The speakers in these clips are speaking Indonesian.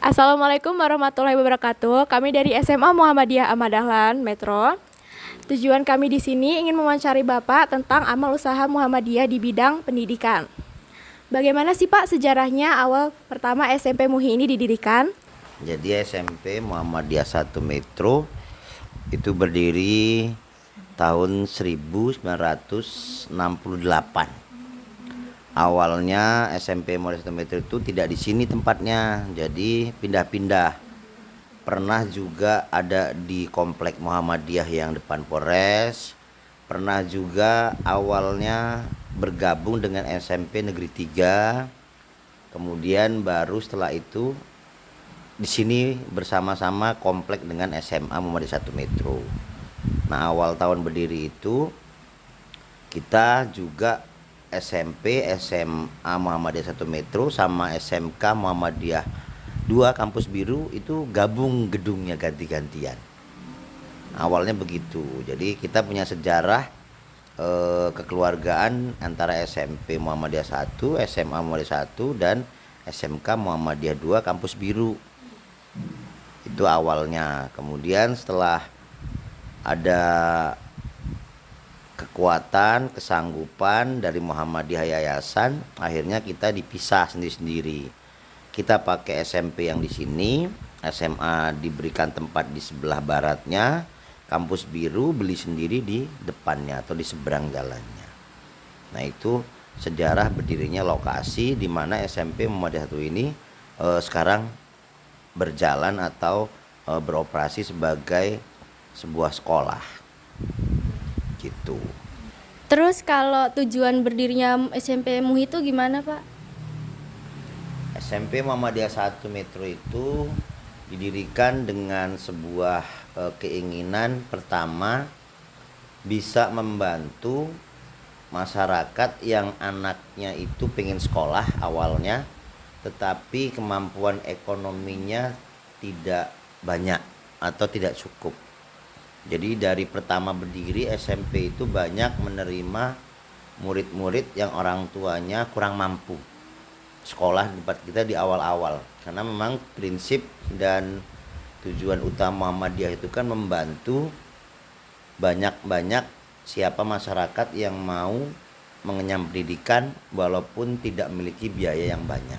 Assalamualaikum warahmatullahi wabarakatuh. Kami dari SMA Muhammadiyah Ahmad Dahlan Metro. Tujuan kami di sini ingin mewawancari Bapak tentang amal usaha Muhammadiyah di bidang pendidikan. Bagaimana sih Pak sejarahnya awal pertama SMP MUHI ini didirikan? Jadi SMP Muhammadiyah 1 Metro itu berdiri tahun 1968. Awalnya SMP Muhammadiyah 1 Metro itu tidak di sini tempatnya, jadi pindah-pindah. Pernah juga ada di komplek Muhammadiyah yang depan Polres. Pernah juga awalnya bergabung dengan SMP Negeri 3. Kemudian baru setelah itu di sini bersama-sama komplek dengan SMA Muhammadiyah 1 Metro. Nah, awal tahun berdiri itu kita juga SMP, SMA Muhammadiyah 1 Metro sama SMK Muhammadiyah 2 Kampus Biru itu gabung gedungnya ganti-gantian. Awalnya begitu. Jadi kita punya sejarah kekeluargaan antara SMP Muhammadiyah 1, SMA Muhammadiyah 1 dan SMK Muhammadiyah 2 Kampus Biru. Itu awalnya. Kemudian setelah ada kekuatan, kesanggupan dari Muhammadiyah Yayasan, akhirnya kita dipisah sendiri-sendiri. Kita pakai SMP yang di sini, SMA diberikan tempat di sebelah baratnya, Kampus Biru beli sendiri di depannya atau di seberang jalannya. Nah, itu sejarah berdirinya lokasi di mana SMP Muhammadiyah 1 ini sekarang berjalan atau beroperasi sebagai sebuah sekolah. Gitu. Terus kalau tujuan berdirinya SMP MUHI itu gimana Pak? SMP Muhammadiyah 1 Metro itu didirikan dengan sebuah keinginan pertama bisa membantu masyarakat yang anaknya itu pengen sekolah awalnya, tetapi kemampuan ekonominya tidak banyak atau tidak cukup. Jadi dari pertama berdiri SMP itu banyak menerima murid-murid yang orang tuanya kurang mampu sekolah di tempat kita di awal-awal. Karena memang prinsip dan tujuan utama Muhammadiyah itu kan membantu banyak-banyak siapa masyarakat yang mau mengenyam pendidikan walaupun tidak memiliki biaya yang banyak.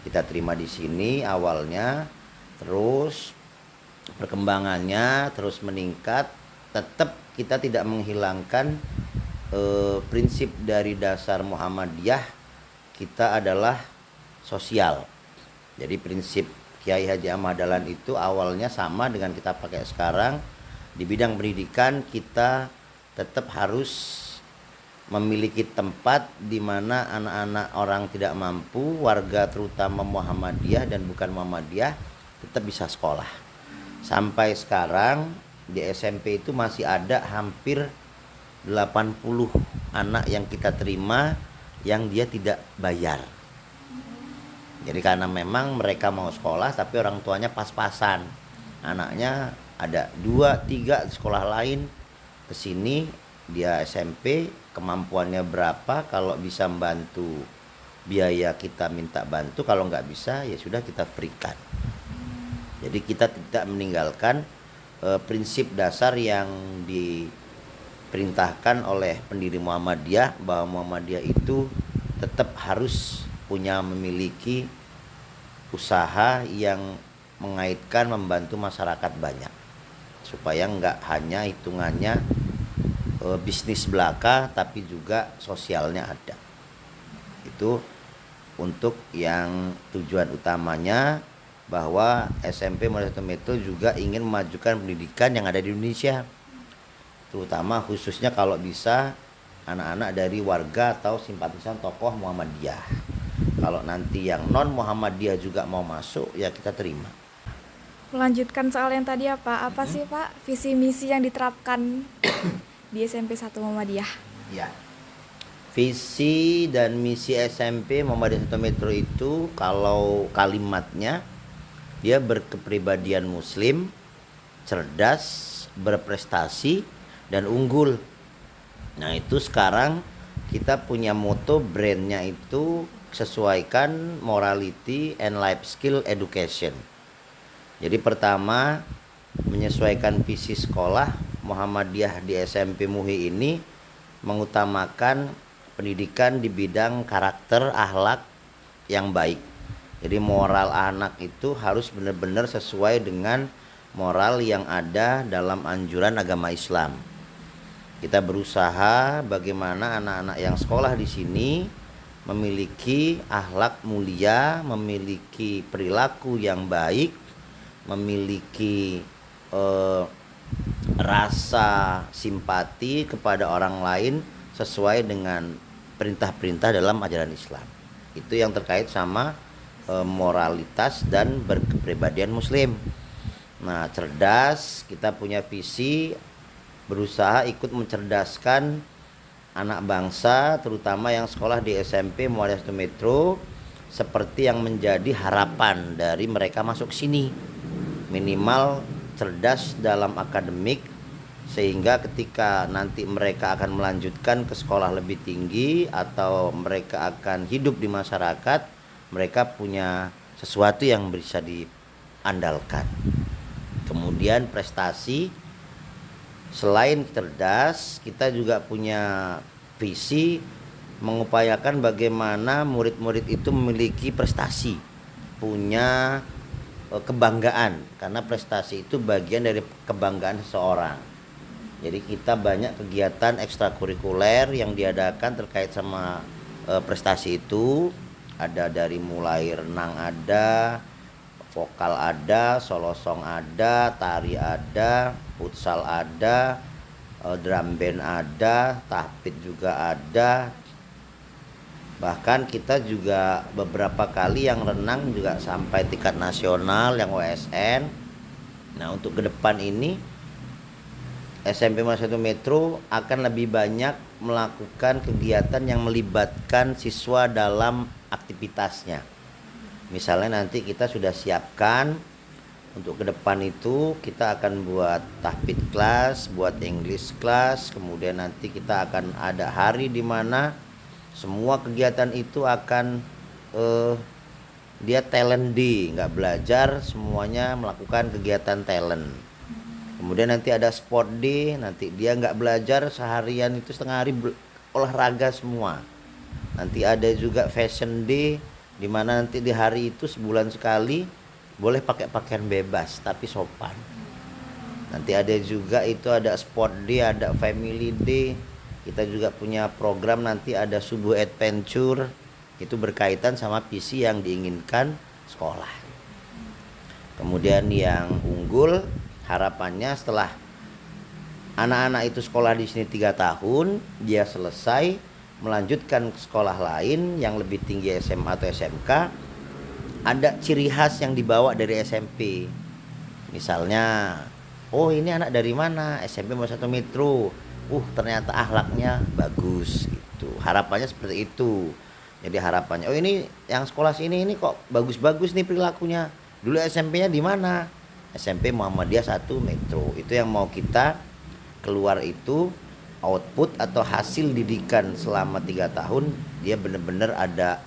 Kita terima di sini awalnya, terus perkembangannya terus meningkat. Tetap kita tidak menghilangkan prinsip dari dasar Muhammadiyah kita adalah sosial. Jadi prinsip Kiai Haji Ahmad Dahlan itu awalnya sama dengan kita pakai sekarang. Di bidang pendidikan kita tetap harus memiliki tempat di mana anak-anak orang tidak mampu, warga terutama Muhammadiyah dan bukan Muhammadiyah tetap bisa sekolah. Sampai sekarang di SMP itu masih ada hampir 80 anak yang kita terima yang dia tidak bayar. Jadi karena memang mereka mau sekolah tapi orang tuanya pas-pasan. Anaknya ada 2-3 di sekolah lain, kesini dia SMP, kemampuannya berapa, kalau bisa membantu biaya kita minta bantu, kalau nggak bisa ya sudah kita freekan. Jadi kita tidak meninggalkan prinsip dasar yang diperintahkan oleh pendiri Muhammadiyah, bahwa Muhammadiyah itu tetap harus memiliki usaha yang mengaitkan membantu masyarakat banyak, supaya nggak hanya hitungannya bisnis belaka tapi juga sosialnya ada. Itu untuk yang tujuan utamanya, bahwa SMP Muhammadiyah 1 Metro juga ingin memajukan pendidikan yang ada di Indonesia, terutama khususnya kalau bisa anak-anak dari warga atau simpatisan tokoh Muhammadiyah. Kalau nanti yang non Muhammadiyah juga mau masuk, ya kita terima. Melanjutkan soal yang tadi apa sih Pak visi misi yang diterapkan di SMP 1 Muhammadiyah? Ya. Visi dan misi SMP Muhammadiyah 1 Metro itu kalau kalimatnya, dia berkepribadian muslim, cerdas, berprestasi, dan unggul. Nah, itu sekarang kita punya moto, brandnya itu sesuaikan morality and life skill education. Jadi pertama, menyesuaikan visi sekolah Muhammadiyah di SMP MUHI ini mengutamakan pendidikan di bidang karakter, akhlak yang baik. Jadi moral anak itu harus benar-benar sesuai dengan moral yang ada dalam anjuran agama Islam. Kita berusaha bagaimana anak-anak yang sekolah di sini memiliki akhlak mulia, memiliki perilaku yang baik, memiliki rasa simpati kepada orang lain sesuai dengan perintah-perintah dalam ajaran Islam. Itu yang terkait sama moralitas dan berkepribadian muslim. Nah, cerdas, kita punya visi berusaha ikut mencerdaskan anak bangsa, terutama yang sekolah di SMP Muhammadiyah 1 Metro, seperti yang menjadi harapan dari mereka masuk sini. Minimal cerdas dalam akademik, sehingga ketika nanti mereka akan melanjutkan ke sekolah lebih tinggi atau mereka akan hidup di masyarakat, mereka punya sesuatu yang bisa diandalkan. Kemudian prestasi, selain cerdas, kita juga punya visi mengupayakan bagaimana murid-murid itu memiliki prestasi, punya kebanggaan, karena prestasi itu bagian dari kebanggaan seseorang. Jadi kita banyak kegiatan ekstrakurikuler yang diadakan terkait sama prestasi itu. Ada dari mulai renang ada, vokal ada, solo song ada, tari ada, futsal ada, drum band ada, tahfidz juga ada. Bahkan kita juga beberapa kali yang renang juga sampai tingkat nasional, yang OSN. Nah, untuk ke depan ini SMP Muhammadiyah 1 Metro akan lebih banyak melakukan kegiatan yang melibatkan siswa dalam aktivitasnya. Misalnya nanti kita sudah siapkan untuk ke depan itu kita akan buat tahfidz class, buat English class, kemudian nanti kita akan ada hari di mana semua kegiatan itu akan dia talent day, nggak belajar, semuanya melakukan kegiatan talent. Kemudian nanti ada sport day, nanti dia nggak belajar seharian itu setengah hari olahraga semua. Nanti ada juga fashion day, di mana nanti di hari itu sebulan sekali boleh pakai pakaian bebas tapi sopan. Nanti ada juga itu ada sport day, ada family day. Kita juga punya program nanti ada subuh adventure, itu berkaitan sama visi yang diinginkan sekolah. Kemudian yang unggul, harapannya setelah anak-anak itu sekolah di sini 3 tahun, dia selesai melanjutkan ke sekolah lain yang lebih tinggi, SMA atau SMK, ada ciri khas yang dibawa dari SMP. Misalnya, oh ini anak dari mana? SMP Muhammadiyah 1 Metro. Ternyata akhlaknya bagus gitu. Harapannya seperti itu. Jadi harapannya, oh ini yang sekolah sini ini kok bagus-bagus nih perilakunya. Dulu SMP-nya di mana? SMP Muhammadiyah 1 Metro. Itu yang mau kita keluar itu output atau hasil didikan selama 3 tahun, dia benar-benar ada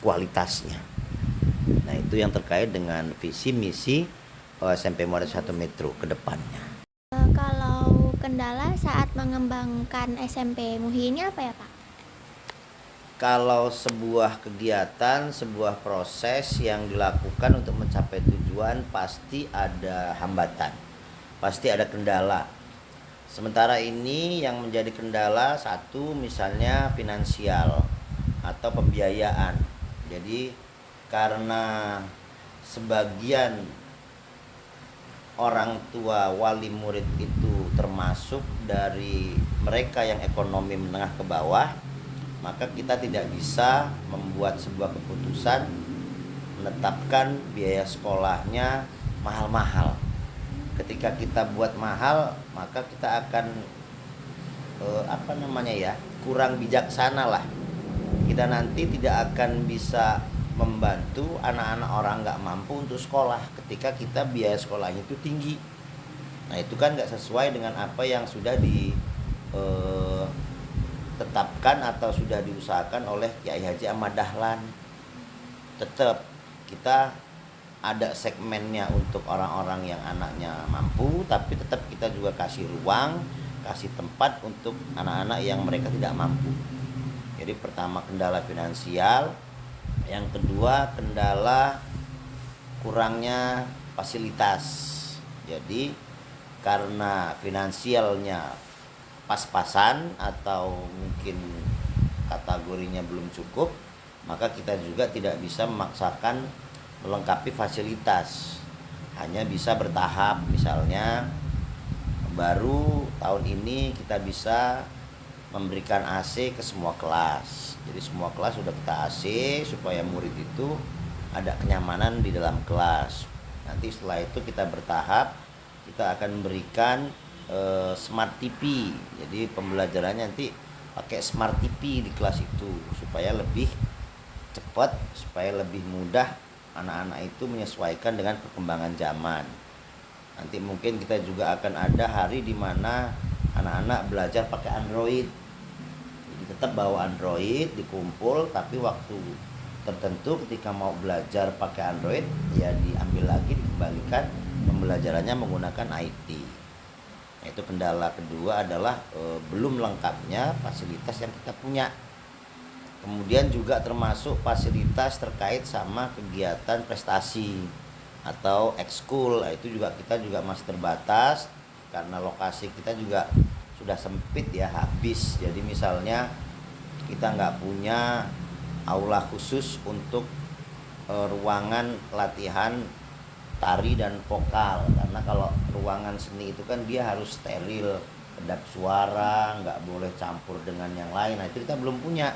kualitasnya. Nah, itu yang terkait dengan visi misi SMP Muhammadiyah 1 Metro ke depannya. Kalau kendala saat mengembangkan SMP MUHI ini apa ya Pak? Kalau sebuah kegiatan, sebuah proses yang dilakukan untuk mencapai tujuan, pasti ada hambatan, pasti ada kendala. Sementara ini yang menjadi kendala satu misalnya finansial atau pembiayaan. Jadi karena sebagian orang tua wali murid itu termasuk dari mereka yang ekonomi menengah ke bawah, maka kita tidak bisa membuat sebuah keputusan menetapkan biaya sekolahnya mahal-mahal. Ketika kita buat mahal, maka kita akan kurang bijaksana lah. Kita nanti tidak akan bisa membantu anak-anak orang nggak mampu untuk sekolah ketika kita biaya sekolahnya itu tinggi. Nah, itu kan nggak sesuai dengan apa yang sudah ditetapkan atau sudah diusahakan oleh Kiai Haji Ahmad Dahlan. tetap kita ada segmennya untuk orang-orang yang anaknya mampu, tapi tetap kita juga kasih ruang, kasih tempat untuk anak-anak yang mereka tidak mampu. Jadi pertama kendala finansial, yang kedua kendala kurangnya fasilitas. Jadi karena finansialnya pas-pasan atau mungkin kategorinya belum cukup, maka kita juga tidak bisa memaksakan melengkapi fasilitas, hanya bisa bertahap. Misalnya baru tahun ini kita bisa memberikan AC ke semua kelas, jadi semua kelas sudah kita AC supaya murid itu ada kenyamanan di dalam kelas. Nanti setelah itu kita bertahap, kita akan memberikan smart TV, jadi pembelajarannya nanti pakai smart TV di kelas itu supaya lebih cepat, supaya lebih mudah anak-anak itu menyesuaikan dengan perkembangan zaman. Nanti mungkin kita juga akan ada hari di mana anak-anak belajar pakai Android. Jadi tetap bawa Android, dikumpul, tapi waktu tertentu ketika mau belajar pakai Android ya diambil lagi, dikembalikan pembelajarannya menggunakan IT. Nah, itu kendala kedua adalah belum lengkapnya fasilitas yang kita punya. Kemudian juga termasuk fasilitas terkait sama kegiatan prestasi atau ekskul. Itu juga kita juga masih terbatas karena lokasi kita juga sudah sempit ya, habis. Jadi misalnya kita nggak punya aula khusus untuk ruangan latihan tari dan vokal, karena kalau ruangan seni itu kan dia harus steril, kedap suara, nggak boleh campur dengan yang lain. Nah itu kita belum punya.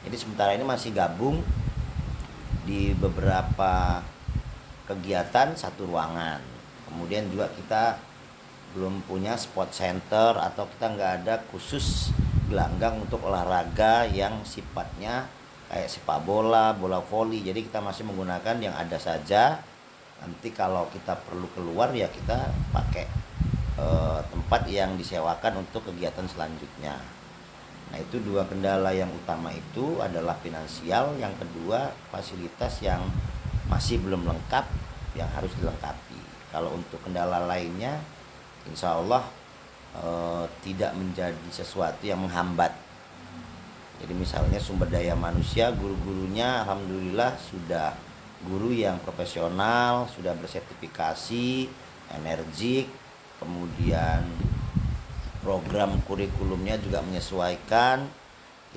Jadi sementara ini masih gabung di beberapa kegiatan satu ruangan. Kemudian juga kita belum punya sport center atau kita nggak ada khusus gelanggang untuk olahraga yang sifatnya kayak sepak bola, bola voli. Jadi kita masih menggunakan yang ada saja. Nanti kalau kita perlu keluar ya kita pakai tempat yang disewakan untuk kegiatan selanjutnya. Nah itu dua kendala yang utama itu adalah finansial, yang kedua fasilitas yang masih belum lengkap yang harus dilengkapi. Kalau untuk kendala lainnya insya Allah tidak menjadi sesuatu yang menghambat. Jadi misalnya sumber daya manusia, guru-gurunya alhamdulillah sudah guru yang profesional, sudah bersertifikasi, energik, kemudian program kurikulumnya juga menyesuaikan.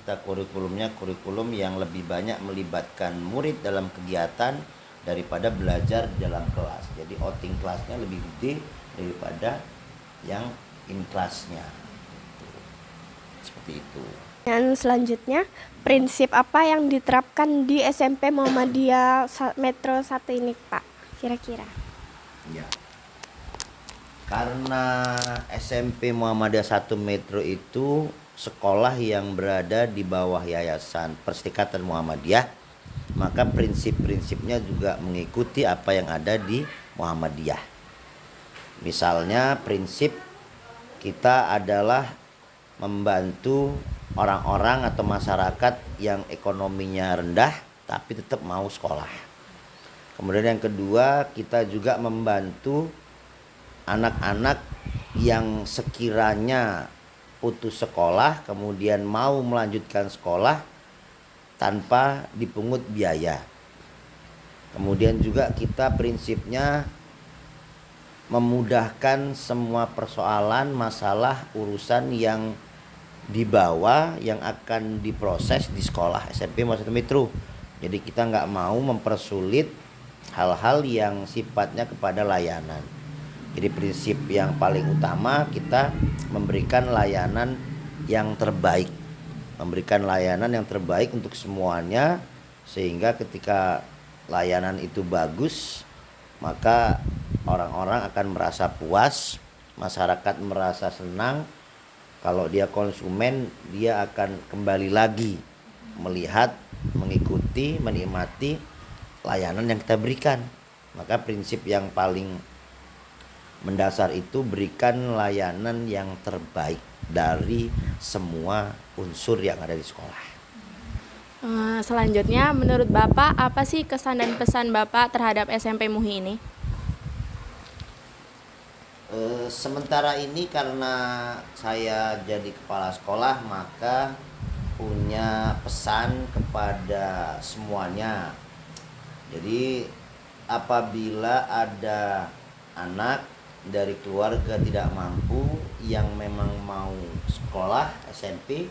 Kita kurikulumnya kurikulum yang lebih banyak melibatkan murid dalam kegiatan daripada belajar di dalam kelas. Jadi outing kelasnya lebih gede daripada yang in kelasnya. Seperti itu. Dan selanjutnya, prinsip apa yang diterapkan di SMP Muhammadiyah Metro 1 ini, Pak? Kira-kira. Ya. Karena SMP Muhammadiyah 1 Metro itu sekolah yang berada di bawah Yayasan Perserikatan Muhammadiyah, maka prinsip-prinsipnya juga mengikuti apa yang ada di Muhammadiyah. Misalnya prinsip kita adalah membantu orang-orang atau masyarakat yang ekonominya rendah tapi tetap mau sekolah. Kemudian yang kedua, kita juga membantu anak-anak yang sekiranya putus sekolah kemudian mau melanjutkan sekolah tanpa dipungut biaya. Kemudian juga kita prinsipnya memudahkan semua persoalan, masalah, urusan yang dibawa yang akan diproses di sekolah SMP Muhammadiyah Metro. Jadi kita nggak mau mempersulit hal-hal yang sifatnya kepada layanan. Jadi prinsip yang paling utama kita memberikan layanan yang terbaik. Memberikan layanan yang terbaik untuk semuanya, sehingga ketika layanan itu bagus, maka orang-orang akan merasa puas, masyarakat merasa senang. Kalau dia konsumen, dia akan kembali lagi melihat, mengikuti, menikmati layanan yang kita berikan. Maka prinsip yang paling mendasar itu berikan layanan yang terbaik dari semua unsur yang ada di sekolah. Selanjutnya, menurut Bapak, apa sih kesan dan pesan Bapak terhadap SMP MUHI ini? Sementara ini karena saya jadi kepala sekolah, maka punya pesan kepada semuanya. Jadi apabila ada anak dari keluarga tidak mampu yang memang mau sekolah SMP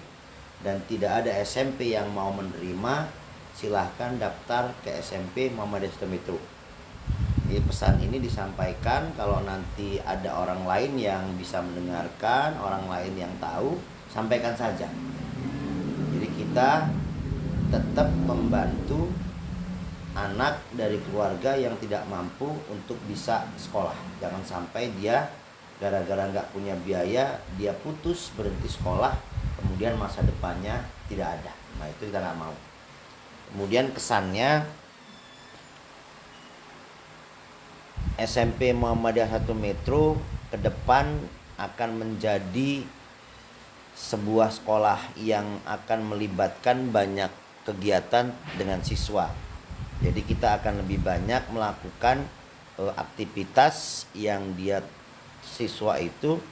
dan tidak ada SMP yang mau menerima, silahkan daftar ke SMP Muhammadiyah Satu Metro. Jadi pesan ini disampaikan kalau nanti ada orang lain yang bisa mendengarkan, orang lain yang tahu, sampaikan saja. Jadi kita tetap membantu anak dari keluarga yang tidak mampu untuk bisa sekolah. Jangan sampai dia gara-gara nggak punya biaya, dia putus berhenti sekolah, kemudian masa depannya tidak ada. Nah itu kita nggak mau. Kemudian kesannya, SMP Muhammadiyah Satu Metro ke depan akan menjadi sebuah sekolah yang akan melibatkan banyak kegiatan dengan siswa. Jadi kita akan lebih banyak melakukan aktivitas yang siswa itu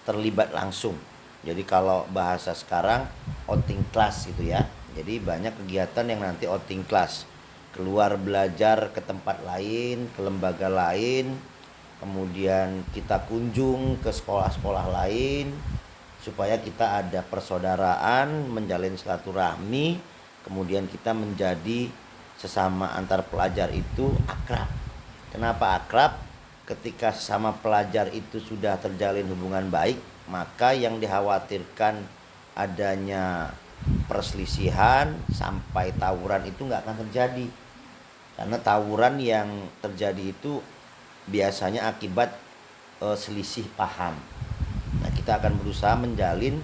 terlibat langsung. Jadi kalau bahasa sekarang outing class gitu ya. Jadi banyak kegiatan yang nanti outing class. Keluar belajar ke tempat lain, ke lembaga lain, kemudian kita kunjung ke sekolah-sekolah lain supaya kita ada persaudaraan, menjalin silaturahmi, kemudian kita menjadi sesama antar pelajar itu akrab. Kenapa akrab? Ketika sesama pelajar itu sudah terjalin hubungan baik, maka yang dikhawatirkan adanya perselisihan sampai tawuran itu nggak akan terjadi. Karena tawuran yang terjadi itu biasanya akibat selisih paham. Nah, kita akan berusaha menjalin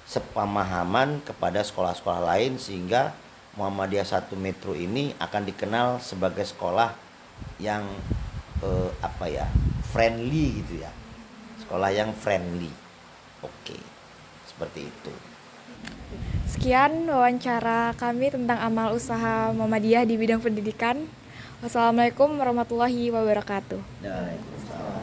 sepemahaman kepada sekolah-sekolah lain sehingga Muhammadiyah Satu Metro ini akan dikenal sebagai sekolah yang friendly gitu ya. Sekolah yang friendly. Oke. Seperti itu. Sekian wawancara kami tentang amal usaha Muhammadiyah di bidang pendidikan. Wassalamualaikum warahmatullahi wabarakatuh. Waalaikumsalam.